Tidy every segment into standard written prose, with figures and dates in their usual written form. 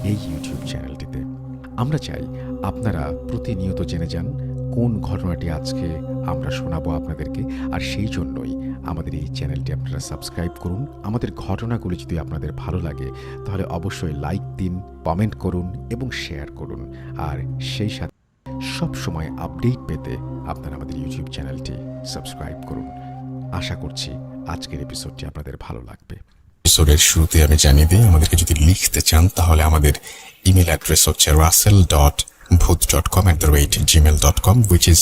এই ইউটিউব চ্যানেলটিতে। আমরা চাই আপনারা প্রতিনিয়ত জেনে যান কোন ঘটনাটি আজকে আমরা শোনাবো আপনাদেরকে, আর সেই জন্যই আমাদের এই চ্যানেলটি আপনারা সাবস্ক্রাইব করুন। আমাদের ঘটনাগুলি যদি আপনাদের ভালো লাগে তাহলে অবশ্যই লাইক দিন, কমেন্ট করুন এবং শেয়ার করুন। আর সেই সাথে সব সময় আপডেট পেতে আপনারা আমাদের ইউটিউব চ্যানেলটি সাবস্ক্রাইব করুন। আশা করছি আজকের এপিসোডটি আপনাদের ভালো লাগবে। এপিসোডের শুরুতে আমি জানিয়ে দিই, আমাদেরকে যদি লিখতে চান তাহলে আমাদের ইমেল অ্যাড্রেস হচ্ছে russell.bhuth.com@gmail.com, which is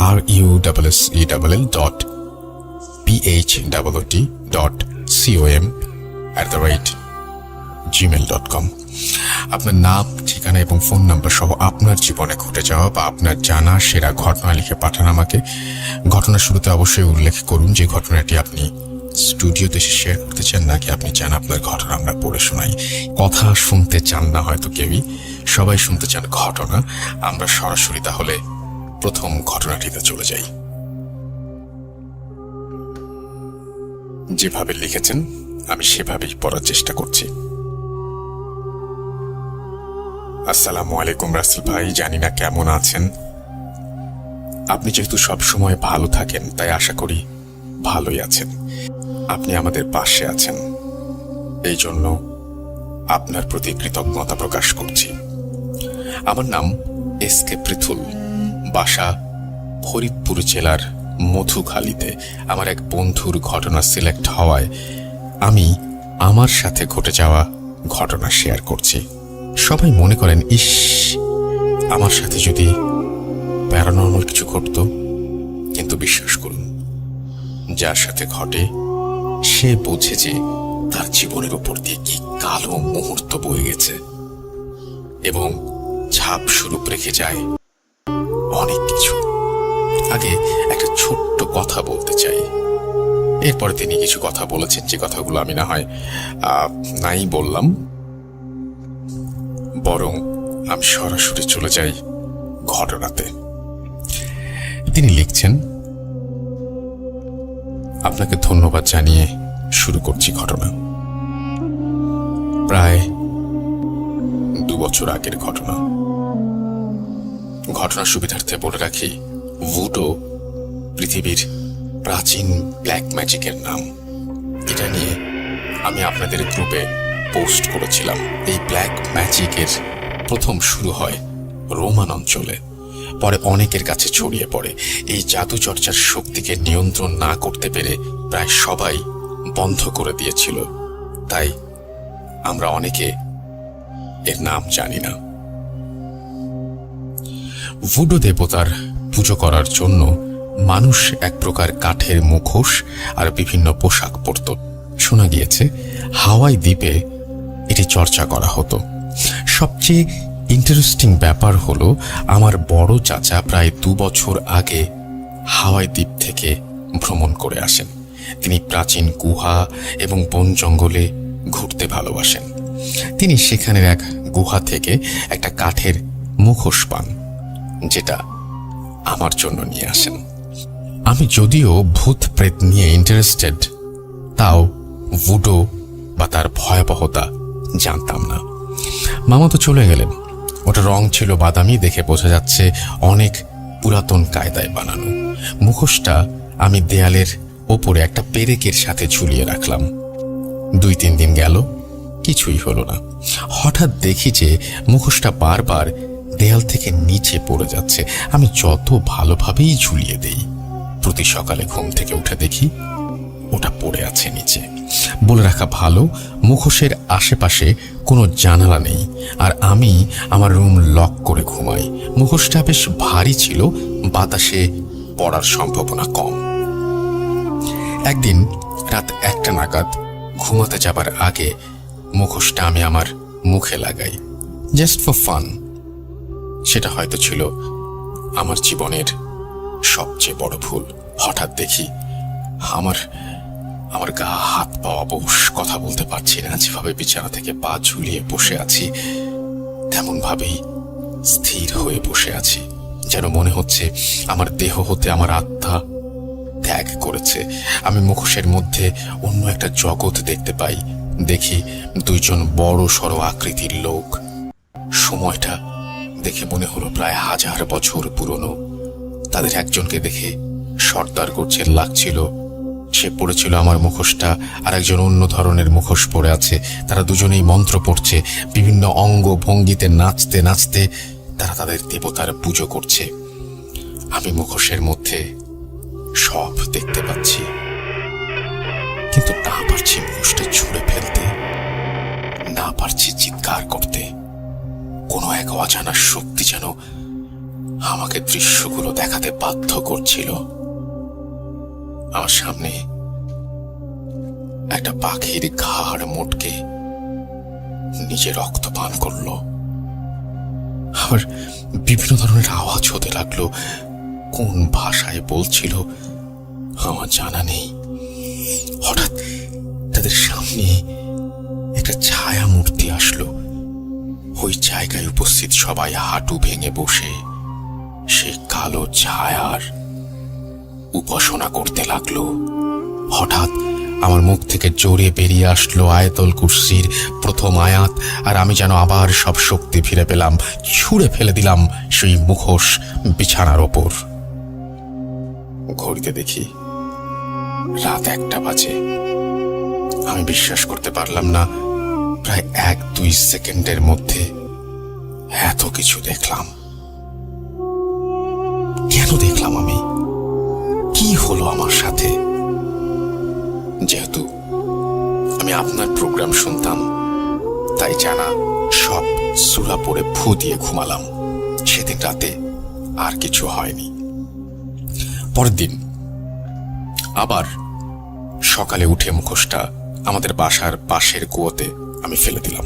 russell.bhuth.com@gmail.com। আপনার নাম, ঠিকানা এবং ফোন নাম্বার সহ আপনার জীবনে ঘটে যাওয়া বা আপনার জানা সেরা ঘটনা লিখে পাঠান আমাকে। ঘটনার শুরুতে অবশ্যই উল্লেখ করুন যে ঘটনাটি আপনি স্টুডিওতে এসে শেয়ার করতে চান, নাকি আপনি চান আপনার ঘটনা আমরা পড়ে শোনাই। কথা শুনতে চান না হয়তো কেউই, সবাই শুনতে চান ঘটনা। আমরা সরাসরি তাহলে প্রথম ঘটনাটিতে চলে যাই। যেভাবে লিখেছেন আমি সেভাবেই পড়ার চেষ্টা করছি। আসসালামু আলাইকুম রাসেল ভাই, জানি না কেমন আছেন। আপনি যেহেতু সবসময় ভালো থাকেন তাই আশা করি ভালোই আছেন। আপনি আমাদের পাশে আছেন, এই জন্য আপনার প্রতি কৃতজ্ঞতা প্রকাশ করছি। আমার নাম এসকে পৃথুল, বাসা ফরিদপুর জেলার মধুখালীতে। আমার এক বন্ধুর ঘটনা সিলেক্ট হওয়ায় আমি আমার সাথে ঘটে যাওয়া ঘটনা শেয়ার করছি। সবাই মনে করেন, ইস, আমার সাথে যদি প্যারানর্মাল কিছু ঘটত। কিন্তু বিশ্বাস করুন, যার সাথে ঘটে সে বোঝে যে তার জীবনের উপর দিয়ে কি কালো মুহূর্ত বয়ে গেছে এবং ছাপ স্বরূপ রেখে যায় অনেক কিছু। আগে একটা ছোট্ট কথা বলতে চাই। এরপরে তিনি কিছু কথা বলেছেন যে কথাগুলো আমি না হয় নাই বললাম, বরং আমি সরাসরি চলে যাই ঘটনাতে। তিনি লিখছেন, আপনাকে ধন্যবাদ জানিয়ে শুরু করছি ঘটনা। প্রায় 2 বছর আগের ঘটনা। ঘটনার সুবিধার্থে বলে রাখি, ভুডো পৃথিবীর প্রাচীন ব্ল্যাক ম্যাজিকের নাম। এটা নিয়ে আমি আপনাদের গ্রুপে পোস্ট করেছিলাম। এই ব্ল্যাক ম্যাজিকের প্রথম শুরু হয় রোমান অঞ্চলে, পরে অনেকের কাছে ছড়িয়ে পড়ে। এই জাদু চর্চার শক্তিকে নিয়ন্ত্রণ না করতে পেরে প্রায় সবাই বন্ধ করে দিয়েছিল, তাই আমরা অনেকে এর নাম জানি না। ভুডো দেবতার পুজো করার জন্য মানুষ এক প্রকার কাঠের মুখোশ আর বিভিন্ন পোশাক পরত। শোনা গিয়েছে হাওয়াই দ্বীপে এটি চর্চা করা হতো। সবচেয়ে ইন্টারেস্টিং ব্যাপার হলো, আমার বড় চাচা প্রায় 2 বছর আগে হাওয়াই দ্বীপ থেকে ভ্রমণ করে আসেন। তিনি প্রাচীন গুহা এবং বন জঙ্গলে ঘুরতে ভালোবাসেন। তিনি সেখানের এক গুহা থেকে একটা কাঠের মুখোশ পান, যেটা আমার জন্য নিয়ে আসেন। আমি যদিও ভূত প্রেত নিয়ে ইন্টারেস্টেড, তাও ভুডো বা তার ভয়াবহতা জানতাম না। মামা তো চলে গেলেন। ওটা রং ছিল বাদামি, দেখে বোঝা যাচ্ছে অনেক পুরাতন কায়দায় বানানো। মুখোশটা আমি দেয়ালের ওপরে একটা পেরেকের সাথে ঝুলিয়ে রাখলাম। 2-3 দিন গেল, কিছুই হলো না। হঠাৎ দেখি যে মুখোশটা বারবার দেয়াল থেকে নিচে পড়ে যাচ্ছে। আমি যত ভালোভাবেই ঝুলিয়ে দেই, প্রতি সকালে ঘুম থেকে উঠে দেখি ওটা পড়ে আছে নিচে। বলে রাখা ভালো, মুখোশের আশেপাশে কোনো জানালা নেই, আর আমি আমার রুম লক করে ঘুমাই। মুখোশটা বেশ ভারী ছিল, বাতাসে পড়ার সম্ভাবনা কম। একদিন রাত 1টা নাগাদ ঘুমাতে যাবার আগে মুখোশটা আমি আমার মুখে লাগাই, জাস্ট ফর ফান। সেটা হয়তো ছিল আমার জীবনের সবচেয়ে বড় ভুল। হঠাৎ দেখি আমার গা হাত পা অবশ, কথা বলতে পারছি না। যেভাবে বিছানা থেকে পা ঝুলিয়ে বসে আছি, তেমন ভাবেই স্থির হয়ে বসে আছি, যেন মনে হচ্ছে আমার দেহ হতে আমার আত্মা ত্যাগ করেছে। আমি মুখোশের মধ্যে অন্য একটা জগৎ দেখতে পাই। দেখি 2জন বড় সড় আকৃতির লোক সময়টা দেখে মনে হলো প্রায় 1000 বছর পুরনো। তাদের একজনকে দেখে সর্দার করছে লাগছিল। সে পড়েছিল আমার মুখোশটা, আর একজন অন্য ধরনের মুখোশ পরে আছে। তারা দুজনেই মন্ত্র পড়ছে, বিভিন্ন অঙ্গ ভঙ্গিতে নাচতে নাচতে তারা তাদের দেবতার পুজো করছে। আমি মুখোশের মধ্যে সব দেখতে পাচ্ছি, কিন্তু না পারছি মুখোশটা ছুঁড়ে ফেলতে, না পারছি চিৎকার করতে। কোনো এক অজানা শক্তি যেন আমাকে দৃশ্যগুলো দেখাতে বাধ্য করছিল। আমার সামনে একটা পাখির ঘাড় মোটকে নিজে রক্ত পান করলো। আবার বিভিন্ন ধরনের আওয়াজ হতে লাগলো। কোন ভাষায় বলছিল আমার জানা নেই। হঠাৎ তাদের সামনে একটা ছায়া মূর্তি আসলো। ওই জায়গায় উপস্থিত সবাই হাঁটু ভেঙে বসে সেই কালো ছায়ার উপাসনা করতে লাগলো। হঠাৎ আমার মুখ থেকে জোরে বেরিয়ে আসলো আয়াতুল কুরসির প্রথম আয়াত, আর আমি যেন আবার সব শক্তি ফিরে পেলাম। ছুঁড়ে ফেলে দিলাম সেই মুখোশ বিছানার ওপর। ঘড়িতে দেখি রাত 1টা বাজে। আমি বিশ্বাস করতে পারলাম না, প্রায় 1-2 সেকেন্ডের মধ্যে এত কিছু দেখলাম। কেন দেখলাম আমি? কি হলো আমার সাথে? যেহেতু আমি আপনার প্রোগ্রাম শুনতাম, তাই জানা সব সূরা পড়ে ফু দিয়ে ঘুমালাম। সেদিন রাতে আর কিছু হয়নি। পরের দিন আবার সকালে উঠে মুখোশটা আমাদের বাসার পাশের কুয়োতে আমি ফেলে দিলাম।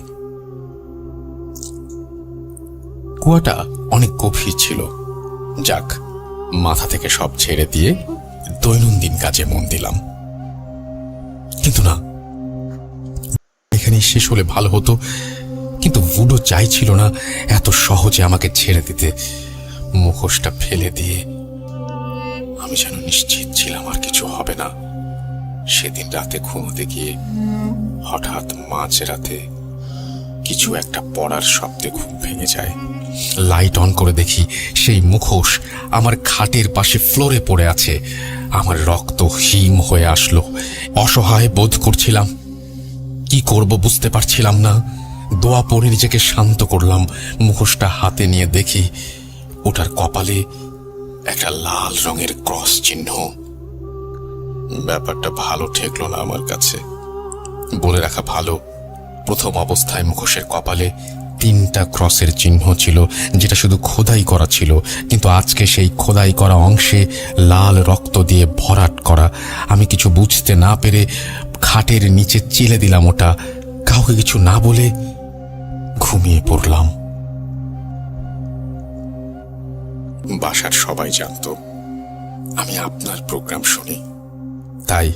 কুয়াটা অনেক গভীর ছিল। যাক, মাথা থেকে সব ছেড়ে দিয়ে দৈনন্দিন কাজে মন দিলাম। কিন্তু না, এখানে শেষ হলে ভালো হতো, কিন্তু বুডো চাইছিল না এত সহজে আমাকে ছেড়ে দিতে। মুখোশটা ফেলে দিয়ে আমি যেন নিশ্চিত ছিলাম আর কিছু হবে না। সেদিন রাতে ঘুমোতে গিয়ে হঠাৎ মাঝরাতে কিছু একটা পড়ার শব্দে ঘুম ভেঙে যায়। লাইট অন করে দেখি সেই মুখোশ আমার খাটের পাশে ফ্লোরে পড়ে আছে। আমার রক্ত হিম হয়ে আসলো। অসহায় বোধ করছিলাম। কি করব বুঝতে পারছিলাম না। দোয়া পড়ে নিজেকে শান্ত করলাম। মুখোশটা হাতে নিয়ে দেখি ওটার কপালে একটা লাল রঙের ক্রস চিহ্ন। ব্যাপারটা ভালো ঠেকলো না আমার কাছে। বলে রাখা ভালো, প্রথম অবস্থায় মুখোশের কপালে 3টা ক্রসের চিহ্ন ছিল, যেটা শুধু খোদাই করা ছিল। কিন্তু আজকে সেই খোদাই করা অংশে লাল রক্ত দিয়ে ভরাট করা। আমি কিছু বুঝতে না পেরে খাটের নিচে চেলে দিলাম ওটা। কাউকে কিছু না বলে ঘুমিয়ে পড়লাম। বাসার সবাই জানতো আমি আপনার প্রোগ্রাম শুনি, তাই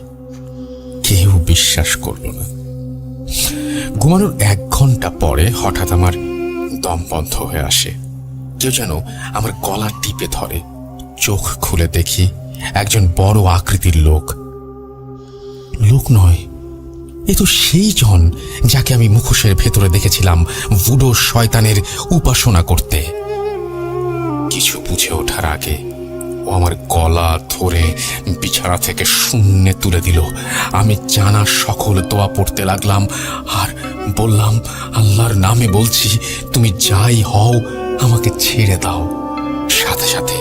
কেউ বিশ্বাস করলো না। ঘুমানোর 1 ঘন্টা পরে হঠাৎ আমার দম বন্ধ হয়ে আসে। কেউ যেন আমার গলা টিপে ধরে। চোখ খুলে দেখি একজন বড় আকৃতির লোক। লোক নয়, এ তো সেই জন যাকে আমি মুখোশের ভেতরে দেখেছিলাম ভুডো শয়তানের উপাসনা করতে। কিছু বুঝে ওঠার আগে ও আমার গলা ধরে বিছানা থেকে শূন্যে তুলে দিল। আমি জানা সকল দোয়া পড়তে লাগলাম আর বললাম, আল্লাহর নামে বলছি, তুমি যাই হও আমাকে ছেড়ে দাও। সাথে সাথে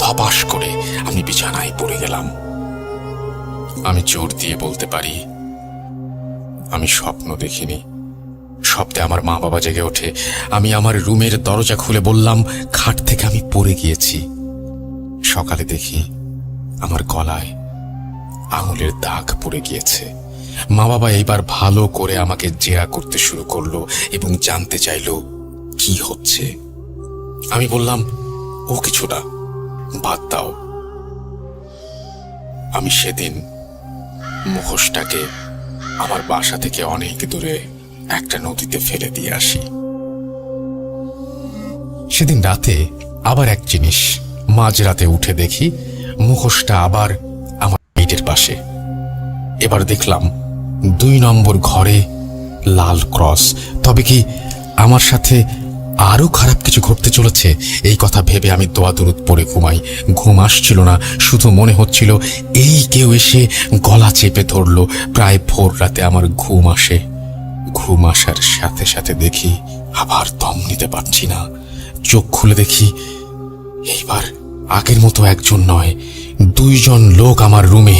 ধপাস করে আমি বিছানায় পড়ে গেলাম। আমি জোর দিয়ে বলতে পারি আমি স্বপ্ন দেখিনি। শব্দে আমার মা বাবা জেগে ওঠে। আমি আমার রুমের দরজা খুলে বললাম, খাট থেকে আমি পড়ে গিয়েছি। সকালে দেখি আমার গলায় আঙুলের দাগ পড়ে গিয়েছে। মা বাবা এইবার ভালো করে আমাকে জেরা করতে শুরু করলো এবং জানতে চাইলো কি হচ্ছে। আমি বললাম, ও কিছু না, বাদ দাও। আমি সেদিন মুখোশটাকে আমার বাসা থেকে অনেক দূরে একটা নদীতে ফেলে দিয়ে আসি। সেদিন রাতে আবার এক জিনিস। মাঝরাতে উঠে দেখি মুখোশটা আবার আমার বেডের পাশে। এবার দেখলাম 2 নম্বর ঘরে লাল ক্রস। তবে কি আমার সাথে আরো খারাপ কিছু ঘটতে চলেছে এই কথা ভেবে আমি দোয়া দুরুদ পড়ে ঘুমাই। ঘুম আসছিল না, শুধু মনে হচ্ছিল এই কেউ এসে গলা চেপে ধরলো। প্রায় ভোর রাতে আমার ঘুম আসে। ঘুম আসার সাথে সাথে দেখি আবার দম নিতে পারছি না। চোখ খুলে দেখি এইবার আগের মতো একজন নয়, দুইজন লোক আমার রুমে।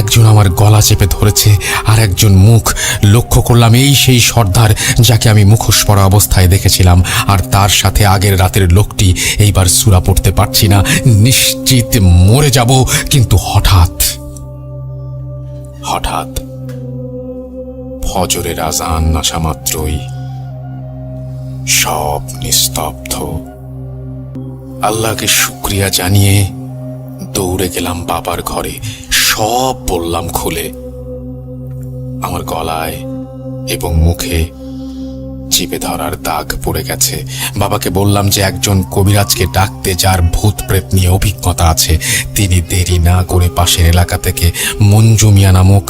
একজন আমার গলা চেপে ধরেছে, আর একজন মুখ। লক্ষ্য করলাম এই সেই সর্দার যাকে আমি মুখোশ পরা অবস্থায় দেখেছিলাম, আর তার সাথে আগের রাতের লোকটি। এইবার সূরা পড়তে পারছি না, নিশ্চিত মরে যাব। কিন্তু হঠাৎ ফজরের আজান আসা মাত্রই সব নিস্তব্ধ। আল্লাহকে শুকরিয়া জানিয়ে দৌড়ে গেলাম বাবার ঘরে। সব বললাম খুলে। আমার গলায় এবং মুখে চিপে ধরার দাগ পড়ে গেছে। বাবাকে বললাম যে একজন কবিরাজকে ডাকতে, যার ভূত প্রেত নিয়ে অভিজ্ঞতা আছে। তিনি দেরি না করে পাশের এলাকা থেকে মঞ্জু মিয়া নামক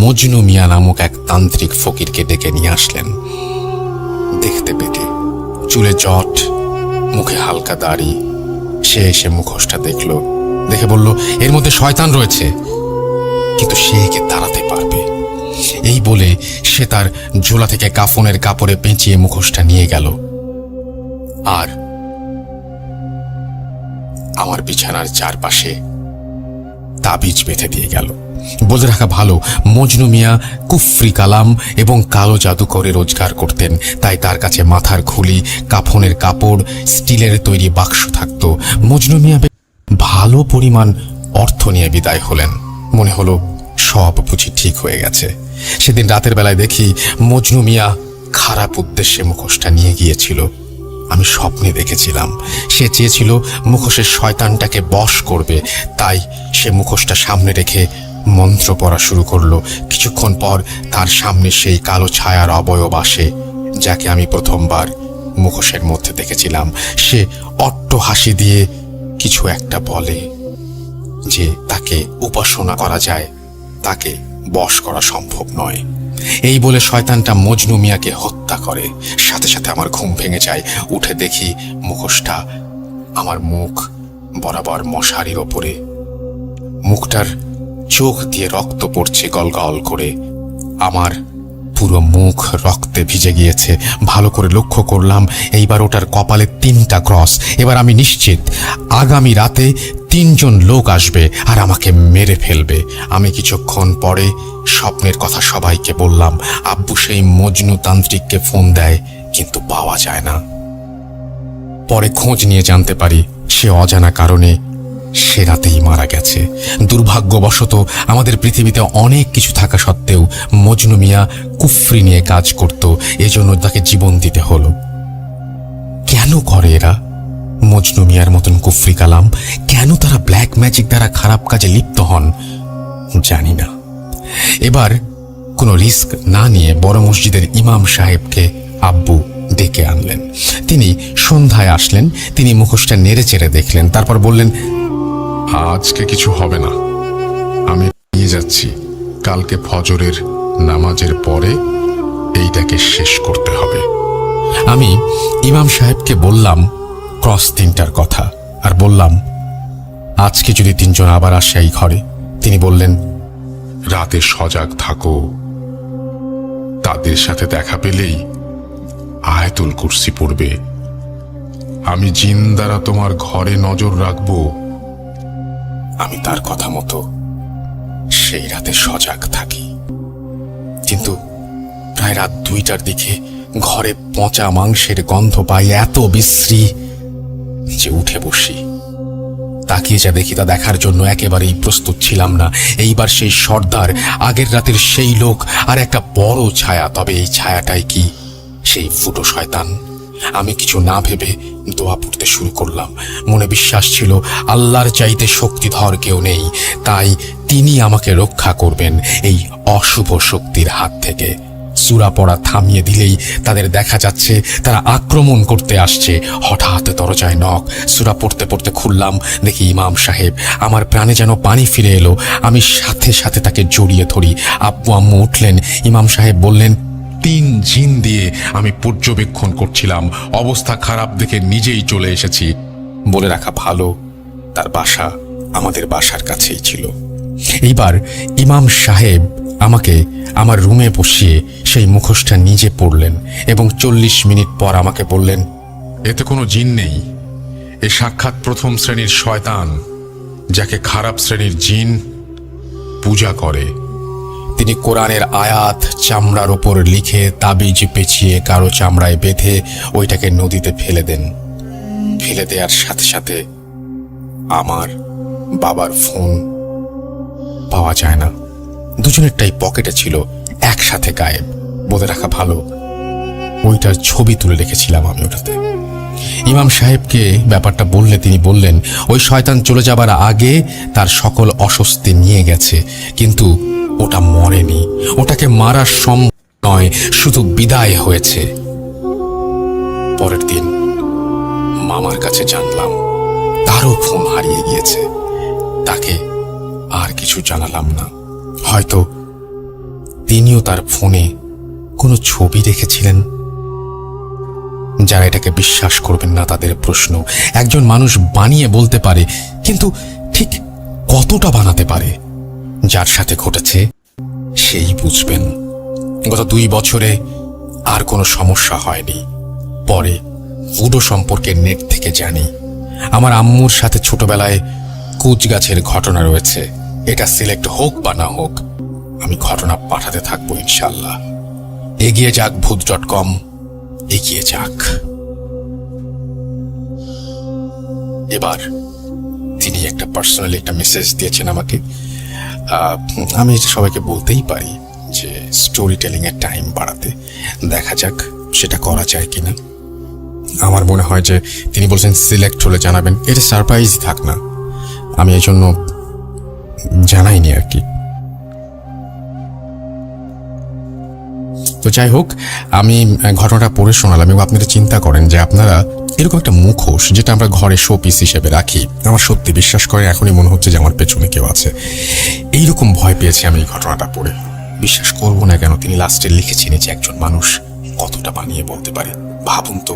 মজনু মিয়া নামক এক তান্ত্রিক ফকিরকে ডেকে নিয়ে আসলেন। দেখতে পেটে, চুলে জট, মুখে হালকা দাড়ি। সে এসে মুখোশটা দেখলো, দেখে বলল এর মধ্যে শয়তান রয়েছে, কিন্তু সে একে তাড়াতে পারবে। এই বলে সে তার ঝোলা থেকে কাফনের কাপড়ে পেঁচিয়ে মুখোশটা নিয়ে গেল, আর আমার বিছানার চারপাশে তাবিজ বেঁধে দিয়ে গেল। বলে রাখা ভালো, মজনু মিয়া কুফরি কালাম এবং কালো জাদু করে রোজগার করতেন, তাই তার কাছে মাথার খুলি, কাফনের কাপড়, স্টিলের তৈরি বাক্স থাকত। মজনু মিয়া ভালো পরিমাণ অর্থ নিয়ে বিদায় হলেন। মনে হলো সব বুঝি ঠিক হয়ে গেছে। সেদিন রাতের বেলায় দেখি মজনু মিয়া খারাপ উদ্দেশ্যে মুখোশটা নিয়ে গিয়েছিল। আমি স্বপ্নে দেখেছিলাম সে চেয়েছিল মুখোশের শয়তানটাকে বশ করবে, তাই সে মুখোশটা সামনে রেখে মন্ত্র পড়া শুরু করলো। কিছুক্ষণ পর তার সামনে সেই কালো ছায়ার অবয়ব আসে, যাকে আমি প্রথমবার মুখোশের মধ্যে দেখেছিলাম। সে অট্ট হাসি দিয়ে কিছু একটা বলে যে তাকে উপাসনা করা যায়, তাকে বশ করা সম্ভব নয়। এই বলে শয়তানটা মজনু মিয়াকে হত্যা করে। সাথে সাথে আমার ঘুম ভেঙে যায়। উঠে দেখি মুখোশটা আমার মুখ বরাবর মশারির ওপরে। মুখটার চোখ দিয়ে রক্ত পড়ছে গলগল করে। আমার পুরো মুখ রক্তে ভিজে গিয়েছে। ভালো করে লক্ষ্য করলাম এইবার ওটার কপালে 3টা ক্রস। এবার আমি নিশ্চিত আগামী রাতে 3জন লোক আসবে আর আমাকে মেরে ফেলবে। আমি কিছুক্ষণ পরে স্বপ্নের কথা সবাইকে বললাম। আব্বু সেই মজনু তান্ত্রিককে ফোন দেয়, কিন্তু পাওয়া যায় না। পরে খোঁজ নিয়ে জানতে পারি সে অজানা কারণে সে রাতেই মারা গেছে। দুর্ভাগ্যবশত আমাদের পৃথিবীতে অনেক কিছু থাকা সত্ত্বেও মজনু মিয়া কুফরি নিয়ে কাজ করত, এজন্য তাকে জীবন দিতে হলো। কেন করে এরা? মজনু মিয়ার মতন কুফরি কালাম কেন তারা ব্ল্যাক ম্যাজিক দ্বারা খারাপ কাজে লিপ্ত হন জানি না। এবার কোনো রিস্ক না নিয়ে বড় মসজিদের ইমাম সাহেবকে আব্বু ডেকে আনলেন। তিনি সন্ধ্যায় আসলেন। তিনি মুখোশটা নেড়ে চেড়ে দেখলেন, তারপর বললেন, আজকে কিছু হবে না, আমি নিয়ে যাচ্ছি। কালকে ফজরের নামাজের পরে এইটাকে শেষ করতে হবে। আমি ইমাম সাহেবকে বললাম ক্রস 3টার কথা, আর বললাম আজকে যদি 3জন আবার আসে এই ঘরে। তিনি বললেন, রাতে সজাগ থাকো, তাদের সাথে দেখা পেলেই আয়াতুল কুরসি পড়বে। আমি জিন দ্বারা তোমার ঘরে নজর রাখবো। আমি তার কথা মতো সেই রাতে সজাগ থাকি, কিন্তু প্রায় রাত 2টার দিকে ঘরে পচা মাংসের গন্ধ পাই এত বিশ্রী যে উঠে বসি। তাকিয়ে যা দেখি তা দেখার জন্য একেবারেই প্রস্তুত ছিলাম না। এইবার সেই সর্দার, আগের রাতের সেই লোক, আর একটা বড় ছায়া। তবে এই ছায়াটাই কি সেই ফুটো শয়তান? আমি কিছু না ভেবে দোয়া পড়তে শুরু করলাম। মনে বিশ্বাস ছিল আল্লাহর চাইতে শক্তিধর কেউ নেই, তাই তিনি আমাকে রক্ষা করবেন এই অশুভ শক্তির হাত থেকে। সূরা পড়া থামিয়ে দিলেই তাদের দেখা যাচ্ছে তারা আক্রমণ করতে আসছে। হঠাৎ দরজায় নক। সূরা পড়তে পড়তে খুললাম, দেখি ইমাম সাহেব। আমার প্রাণে যেন পানি ফিরে এলো। আমি সাথে সাথে তাকে জড়িয়ে ধরি। আব্বু আম্মু উঠলেন। ইমাম সাহেব বললেন, 3 জিন দিয়ে আমি পর্যবেক্ষণ করছিলাম। অবস্থা খারাপ দেখে নিজেই চলে এসেছি। বলে রাখা ভালো, তার বাসা আমাদের বাসার কাছেই ছিল। এইবার ইমাম সাহেব আমাকে আমার রুমে বসিয়ে সেই মুখোশটা নিজে পড়লেন এবং 40 মিনিট পর আমাকে বললেন, এতে কোনো জিন নেই। এ সাক্ষাৎ প্রথম শ্রেণীর শয়তান, যাকে খারাপ শ্রেণীর জিন পূজা করে। তিনি কোরআনের আয়াত চামড়ার ওপর লিখে তাবিজ পেঁচিয়ে কারো চামড়ায় বেঁধে ওইটাকে নদীতে ফেলে দেন। ফেলে দেওয়ার সাথে সাথে আমার বাবার ফোন পাওয়া যায় না। দুজনেরটাই পকেটে ছিল, একসাথে গায়েব। বলে রাখা ভালো, ওইটার ছবি তুলে রেখেছিলাম আমি ওটাতে। ইমাম সাহেবকে ব্যাপারটা বললে তিনি বললেন, ওই শয়তান চলে যাবার আগে তার সকল অস্বস্তি নিয়ে গেছে, কিন্তু ওটা মরেনি। ওটাকে মারা সম্ভব নয়, শুধু বিদায় হয়েছে। পরের দিন মামার কাছে জানলাম তারও ফোন হারিয়ে গিয়েছে। তাকে আর কিছু জানালাম না। হয়তো তিনিও তার ফোনে কোনো ছবি রেখেছিলেন। যারা এটাকে বিশ্বাস করবেন না তাদের প্রশ্ন। একজন মানুষ বানিয়ে বলতে পারে, কিন্তু ঠিক কতটা বানাতে পারে? যার সাথে ঘটেছে সেই বুঝবেন। গত 2 বছরে আর কোনো সমস্যা হয়নি। পরে ভুডো সম্পর্কে নেট থেকে জানি। আমার আম্মুর সাথে ছোটবেলায় কুচগাছের ঘটনা রয়েছে। এটা সিলেক্ট হোক বা না হোক, আমি ঘটনা পাঠাতে থাকবো ইনশাল্লাহ। এগিয়ে যাক ভূত.com, এগিয়ে যাক। এবার তিনি একটা পার্সোনালি একটা মেসেজ দিয়েছেন আমাকে। আমি সবাইকে বলতেই পারি যে স্টোরি টেলিং এর টাইম বাড়াতে, দেখা যাক সেটা করা যায় কিনা। আমার মনে হয় যে তিনি বলছেন সিলেক্ট হলে জানাবেন। এটা সারপ্রাইজ থাক না, আমি এই জন্য জানাইনি আর কি। তো যাই হোক, আমি ঘটনাটা পড়ে শোনালাম এবং আপনারা চিন্তা করেন যে আপনারা এরকম একটা মুখোশ যেটা আমরা ঘরে শো পিস হিসেবে রাখি, আমার সত্যি বিশ্বাস করে এখনই মনে হচ্ছে যে আমার পেছনে কেউ আছে। এইরকম ভয় পেয়েছি আমি এই ঘটনাটা পড়ে। বিশ্বাস করবো না কেন, তিনি লাস্টে লিখেছেন যে একজন মানুষ কতটা বানিয়ে বলতে পারে। ভাবুন তো,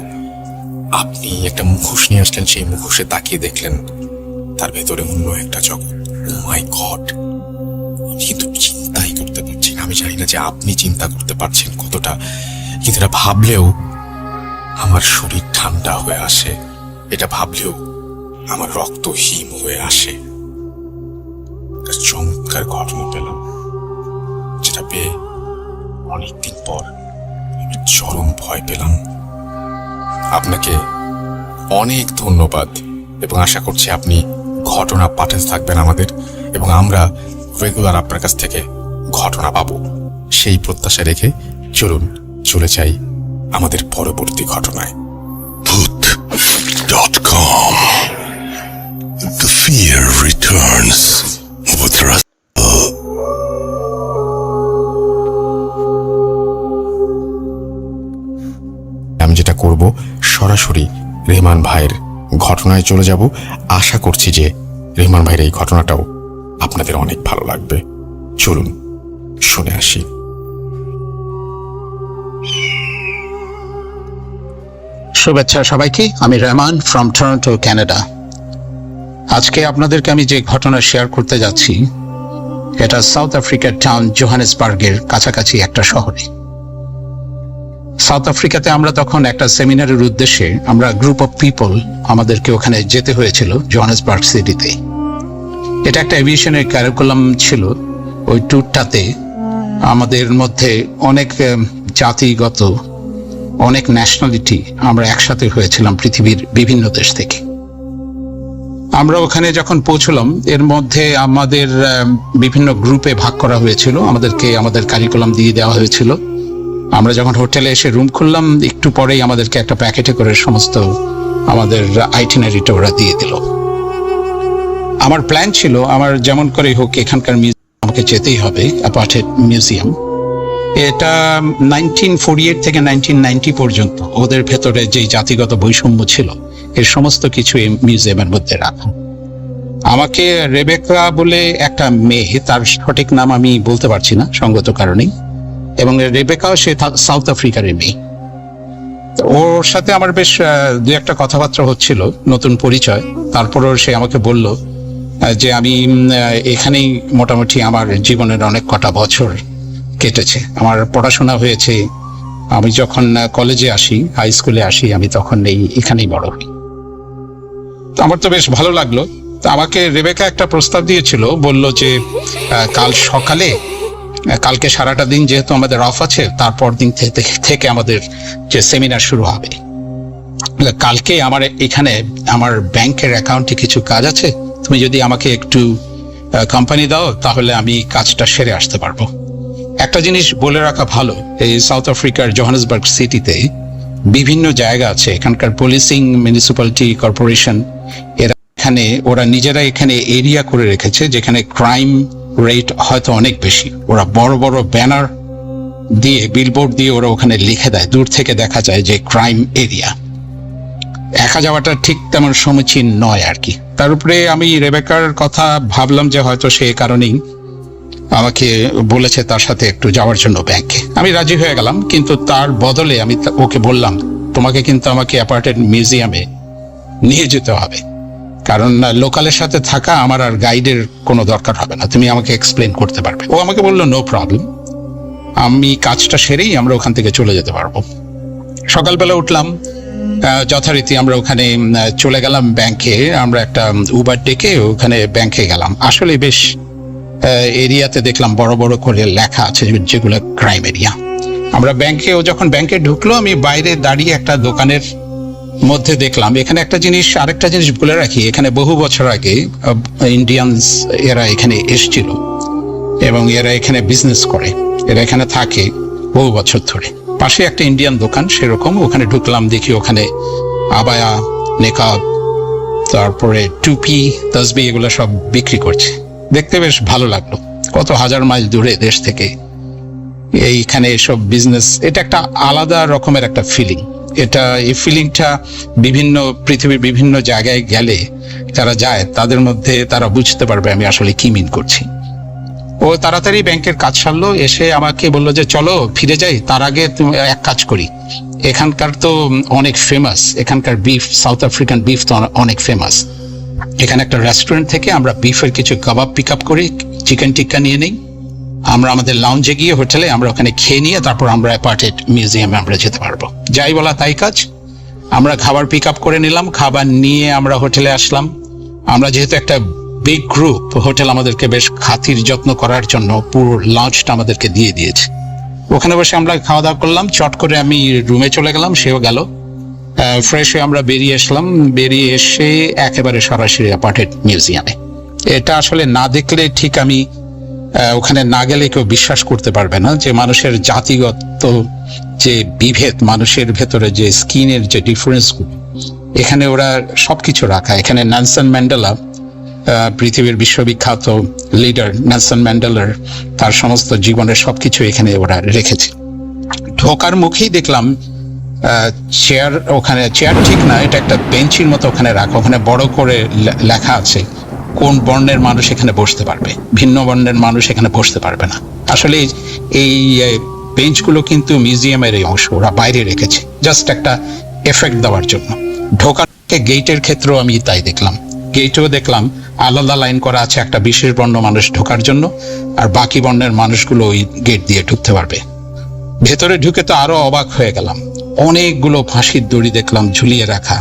আপনি একটা মুখোশ নিয়ে আসলেন, সেই মুখোশে তাকিয়ে দেখলেন তার ভেতরে অন্য একটা জগৎ। ও মাই গড, আমি কিন্তু চিন্তাই করতে পারছি না। আমি জানি না যে আপনি চিন্তা করতে পারছেন কতটা, কিন্তু এটা ভাবলেও আমার শরীর ঠান্ডা হয়ে আসে। এটা ভাবলেও আমার রক্ত হিম হয়ে আসে। একটা চমৎকার ঘটনা পেলাম, যেটা পেয়ে অনেকদিন পর আমি চরম ভয় পেলাম। আপনাকে অনেক ধন্যবাদ এবং আশা করছি আপনি ঘটনা পাঠাতে থাকবেন আমাদের, এবং আমরা রেগুলার আপনার কাছ থেকে ঘটনা পাবো সেই প্রত্যাশা রেখে চলুন চলে যাই আমাদের পরবর্তী ঘটনায়। Voot.com. The fear returns with Russell. আমি যেটা করব, সরাসরি রেহমান ভাইয়ের ঘটনায় চলে যাব। আশা করছি যে রেহমান ভাইয়ের এই ঘটনাটাও আপনাদের অনেক ভালো লাগবে। চলুন শুনে আসি। শুভেচ্ছা সবাইকে, আমি রহমান ফ্রম টরন্টো, কানাডা। আজকে আপনাদেরকে আমি যে ঘটনা শেয়ার করতে যাচ্ছি, এটা সাউথ আফ্রিকার টাউন জোহানেসবার্গের কাছাকাছি একটা শহরে। সাউথ আফ্রিকাতে আমরা তখন একটা সেমিনারের উদ্দেশ্যে আমরা গ্রুপ অফ পিপল আমাদেরকে ওখানে যেতে হয়েছিল, জোহানেসবার্গ সিটিতে। এটা একটা এভিয়েশনের ক্যারিকুলাম ছিল। ওই ট্যুরটাতে আমাদের মধ্যে অনেক জাতিগত, অনেক ন্যাশনালিটি আমরা একসাথে হয়েছিলাম পৃথিবীর বিভিন্ন দেশ থেকে। আমরা ওখানে যখন পৌঁছলাম, এর মধ্যে আমাদের বিভিন্ন গ্রুপে ভাগ করা হয়েছিল, আমাদেরকে আমাদের কারিকুলাম দিয়ে দেওয়া হয়েছিল। আমরা যখন হোটেলে এসে রুম খুললাম, একটু পরেই আমাদেরকে একটা প্যাকেটে করে সমস্ত আমাদের আইটিনারিটা ওরা দিয়ে দিল। আমার প্ল্যান ছিল, আমার যেমন করে হোক এখানকার মিউজিয়াম আমাকে যেতেই হবে, অ্যাপার্টেড মিউজিয়াম। এটা 1948 থেকে 1990 পর্যন্ত ওদের ভেতরে যে জাতিগত বৈষম্য ছিল, এর সমস্ত কিছু এই মিউজিয়ামের মধ্যে রাখা। আমাকে রেবেকা বলে একটা মেয়ে, তার সঠিক নাম আমি বলতে পারছি না সঙ্গত কারণেই, এবং রেবেকাও সে সাউথ আফ্রিকার মেয়ে। তো ওর সাথে আমার বেশ দু একটা কথাবার্তা হচ্ছিল, নতুন পরিচয়। তারপরও সে আমাকে বলল যে আমি এখানেই মোটামুটি আমার জীবনের অনেক কটা বছর কেটেছে, আমার পড়াশোনা হয়েছে। আমি যখন কলেজে আসি, হাই স্কুলে আসি, আমি তখন এখানেই বড় হই। তো আমার তো বেশ ভালো লাগলো। তো আমাকে রেবেকা একটা প্রস্তাব দিয়েছিল, বলল যে কাল সকালে, কালকে সারাটা দিন যেহেতু আমাদের অফ আছে, তারপর দিন থেকে আমাদের যে সেমিনার শুরু হবে, কালকে আমার এখানে আমার ব্যাংকের অ্যাকাউন্টে কিছু কাজ আছে, তুমি যদি আমাকে একটু কোম্পানি দাও তাহলে আমি কাজটা সেরে আসতে পারবো। একটা জিনিস বলে রাখা ভালো, এই সাউথ আফ্রিকার জোহানেসবার্গ সিটিতে বিভিন্ন জায়গা আছে, এখানকার পুলিশিং, মিউনিসিপ্যালিটি কর্পোরেশন, ওরা নিজেরা এখানে এরিয়া করে রেখেছে যেখানে ক্রাইম রেট হয়তো অনেক বেশি। ওরা বড় বড় ব্যানার দিয়ে, বিলবোর্ড দিয়ে ওরা ওখানে লিখে দেয়, দূর থেকে দেখা যায় যে ক্রাইম এরিয়া। একা যাওয়াটা ঠিক তেমন সমীচীন নয় আর কি। তার উপরে আমি রেবেকার কথা ভাবলাম যে হয়তো সে কারণেই আমাকে বলেছে তার সাথে একটু যাওয়ার জন্য ব্যাংকে। আমি রাজি হয়ে গেলাম, কিন্তু তার বদলে আমি ওকে বললাম, তোমাকে কিন্তু আমাকে অ্যাপার্টেড মিউজিয়ামে নিয়ে যেতে হবে, কারণ লোকালের সাথে থাকা আমার আর গাইডের কোনো দরকার হবে না, তুমি আমাকে এক্সপ্লেন করতে পারবে। ও আমাকে বললো নো প্রবলেম, আমি কাজটা সেরেই আমরা ওখান থেকে চলে যেতে পারবো। সকালবেলা উঠলাম, যথারীতি আমরা ওখানে চলে গেলাম ব্যাংকে। আমরা একটা উবার ডেকে ওখানে ব্যাংকে গেলাম। আসলে বেশ এরিয়াতে দেখলাম বড় বড় করে লেখা আছে যেগুলো ক্রাইম এরিয়া। আমরা ব্যাংকে, ও যখন ব্যাংকে ঢুকলো, আমি বাইরে দাঁড়িয়ে একটা দোকানের মধ্যে দেখলাম এখানে একটা জিনিস, আরেকটা জিনিস বলে রাখি, এখানে বহু বছর আগে ইন্ডিয়ানস এরা এখানে এসছিল এবং এরা এখানে বিজনেস করে, এরা এখানে থাকে বহু বছর ধরে। পাশে একটা ইন্ডিয়ান দোকান সেরকম, ওখানে ঢুকলাম, দেখি ওখানে আবায়া, নেকাব, তারপরে টুপি, তসবি, এগুলো সব বিক্রি করছে। দেখতে বেশ ভালো লাগলো, কত হাজার মাইল দূরে দেশ থেকে এইখানে এসব বিজনেস, এটা একটা আলাদা রকমের একটা ফিলিং। এই ফিলিংটা পৃথিবীর বিভিন্ন জায়গায় গেলে যারা যায় তাদের মধ্যে তারা বুঝতে পারবে আমি আসলে কি মিন করছি। ও তাড়াতাড়ি ব্যাংকের কাজ সারলো, এসে আমাকে বললো যে চলো ফিরে যাই, তার আগে তুমি এক কাজ করি, এখানকার তো অনেক ফেমাস, এখানকার বিফ, সাউথ আফ্রিকান বিফ তো অনেক ফেমাস। এখানে একটা রেস্টুরেন্ট থেকে আমরা বিফের কিছু কাবাব পিক আপ করি, চিকেন টিক্কা নিয়ে নেই, আমরা আমাদের লাউঞ্জে গিয়ে হোটেলে আমরা ওখানে খেয়ে নিয়ে তারপর আমরা অ্যাপার্টেড মিউজিয়ামে আমরা যেতে পারবো। যাই বলা তাই কাজ, আমরা খাবার পিক আপ করে নিলাম, খাবার নিয়ে আমরা হোটেলে আসলাম। আমরা যেহেতু একটা বিগ গ্রুপ, হোটেল আমাদেরকে বেশ খাতির যত্ন করার জন্য পুরো লাঞ্চটা আমাদেরকে দিয়ে দিয়েছে। ওখানে বসে আমরা খাওয়া দাওয়া করলাম, চট করে আমি রুমে চলে গেলাম, সেও গেল। ফ্রেশ হয়ে আমরা বেরিয়ে আসলাম, বেরিয়ে এসে একেবারে সরাসরি অ্যাপার্টেড মিউজিয়ামে। এটা আসলে না দেখলে ঠিক, আমি ওখানে না গেলে কেউ বিশ্বাস করতে পারবে না যে মানুষের জাতিগত যে বিভেদ, মানুষের ভেতরে যে স্কিনের যে ডিফারেন্সগুলো, এখানে ওরা সবকিছু রাখা। এখানে নেলসন ম্যান্ডেলা, পৃথিবীর বিশ্ববিখ্যাত লিডার নেলসন ম্যান্ডেলার তার সমস্ত জীবনের সবকিছু এখানে ওরা রেখেছে। ঢোকার মুখেই দেখলাম চেয়ার, ওখানে চেয়ার ঠিক না, এটা একটা বেঞ্চির মতো ওখানে রাখা, ওখানে বড় করে লেখা আছে কোন বর্ণের মানুষ এখানে বসতে পারবে, ভিন্ন বর্ণের মানুষ এখানে বসতে পারবে না। আসলে এই বেঞ্চগুলো কিন্তু মিউজিয়ামের এই অংশ, ওরা বাইরে রেখেছে জাস্ট একটা এফেক্ট দেওয়ার জন্য। ঢোকার গেটের ক্ষেত্রেও আমি তাই দেখলাম, গেটেও দেখলাম আলাদা লাইন করা আছে একটা বিশেষ বর্ণ মানুষ ঢোকার জন্য, আর বাকি বর্ণের মানুষগুলো ওই গেট দিয়ে ঢুকতে পারবে। ভেতরে ঢুকে তো আরো অবাক হয়ে গেলাম, অনেকগুলো ফাঁসির দড়ি দেখলাম ঝুলিয়ে রাখা,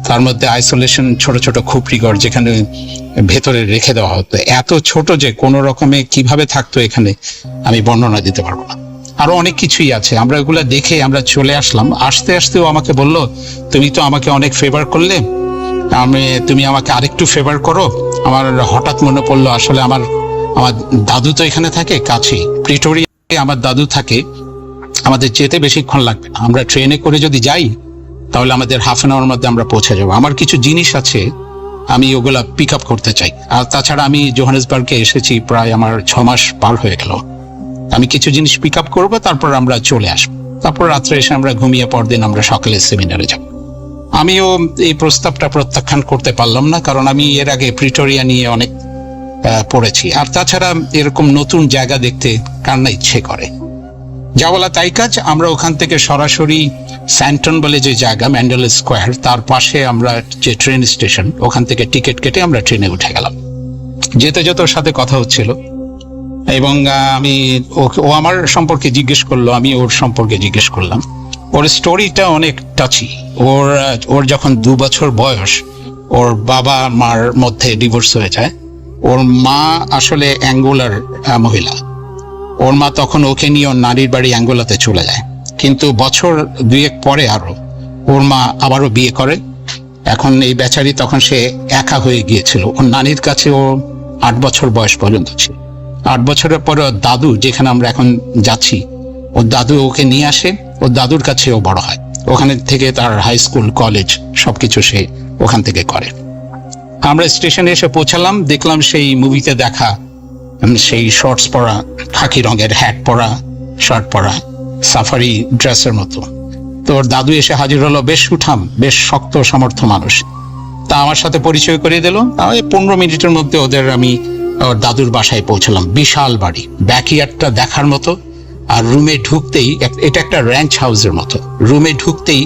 তার মধ্যে আইসোলেশন ছোট ছোট খুপড়িঘর যেখানে ভেতরে রেখে দেওয়া হতো, এত ছোট যে কোনো রকমে কিভাবে থাকতো এখানে আমি বর্ণনা দিতে পারবো না। আরো অনেক কিছুই আছে, আমরা এগুলো দেখে আমরা চলে আসলাম। আসতে আসতেও আমাকে বললো, তুমি তো আমাকে অনেক ফেভার করলে, তুমি আমাকে আরেকটু ফেভার করো। আমার হঠাৎ মনে পড়লো, আসলে আমার দাদু তো এখানে থাকে কাছেই, প্রিটোরিয়ায় আমার দাদু থাকে, আমাদের যেতে বেশিক্ষণ লাগবে না, আমরা ট্রেনে করে যদি যাই তাহলে আমাদের হাফ অ্যান আওয়ার মধ্যে আমরা পৌঁছে যাবো। আমার কিছু জিনিস আছে, আমি ওগুলা পিক আপ করতে চাই। আর তাছাড়া আমি জোহানেসবার্গে এসেছি প্রায় আমার 6 মাস পার হয়ে গেল, আমি কিছু জিনিস পিক আপ করবো, তারপর আমরা চলে আসবো, তারপর রাত্রে এসে আমরা ঘুমিয়ে পরদিন আমরা সকালে সেমিনারে যাব। আমিও এই প্রস্তাবটা প্রত্যাখ্যান করতে পারলাম না, কারণ আমি এর আগে প্রিটোরিয়া নিয়ে অনেক পড়েছি। আর তাছাড়া এরকম নতুন জায়গা দেখতে কার না ইচ্ছে করে। যা বলা তাই কাজ। আমরা ওখান থেকে সরাসরি স্যান্টন বলে যে জায়গা, ম্যান্ডেলা স্কোয়ার, তার পাশে আমরা যে ট্রেন স্টেশন, ওখান থেকে টিকিট কেটে আমরা ট্রেনে উঠে গেলাম। যেতে যেতে ওর সাথে কথা হচ্ছিল এবং আমি ও আমার সম্পর্কে জিজ্ঞেস করলো, আমি ওর সম্পর্কে জিজ্ঞেস করলাম। ওর স্টোরিটা অনেক টাচি। ওর যখন 2 বছর বয়স, ওর বাবা মার মধ্যে ডিভোর্স হয়ে যায়। ওর মা আসলে অ্যাঙ্গোলার মহিলা। ওর মা তখন ওকে নিয়ে ওর নানির বাড়ি অ্যাঙ্গোলাতে চলে যায়, কিন্তু বছর 2 পরে আরো ওর মা আবারও বিয়ে করে। এখন এই বেচারি তখন সে একা হয়ে গিয়েছিল। ওর নানির কাছে ও 8 বছর বয়স পর্যন্ত ছিল। 8 বছরের পরে ওর দাদু, যেখানে আমরা এখন যাচ্ছি, ওর দাদু ওকে নিয়ে আসে। ওর দাদুর কাছে ও বড় হয়। ওখানে থেকে তার হাই স্কুল, কলেজ সবকিছু সে ওখান থেকে করে। আমরা স্টেশনে এসে পৌঁছালাম, দেখলাম সেই মুভিতে দেখা সেই শর্টস পরা, খাকি রঙের হ্যাট পরা, শার্ট পরা, সাফারি ড্রেসের মতো। তো ওর দাদু এসে হাজির হলো, বেশ সুঠাম, বেশ শক্ত সামর্থ্য মানুষ। তা আমার সাথে পরিচয় করিয়ে দিল। 15 মিনিটের মধ্যে আমি ওর দাদুর বাসায় পৌঁছলাম। বিশাল বাড়ি, ব্যাকইয়ার্ডটা দেখার মতো। আর রুমে ঢুকতেই, এটা একটা র্যাঞ্চ হাউসের মতো, রুমে ঢুকতেই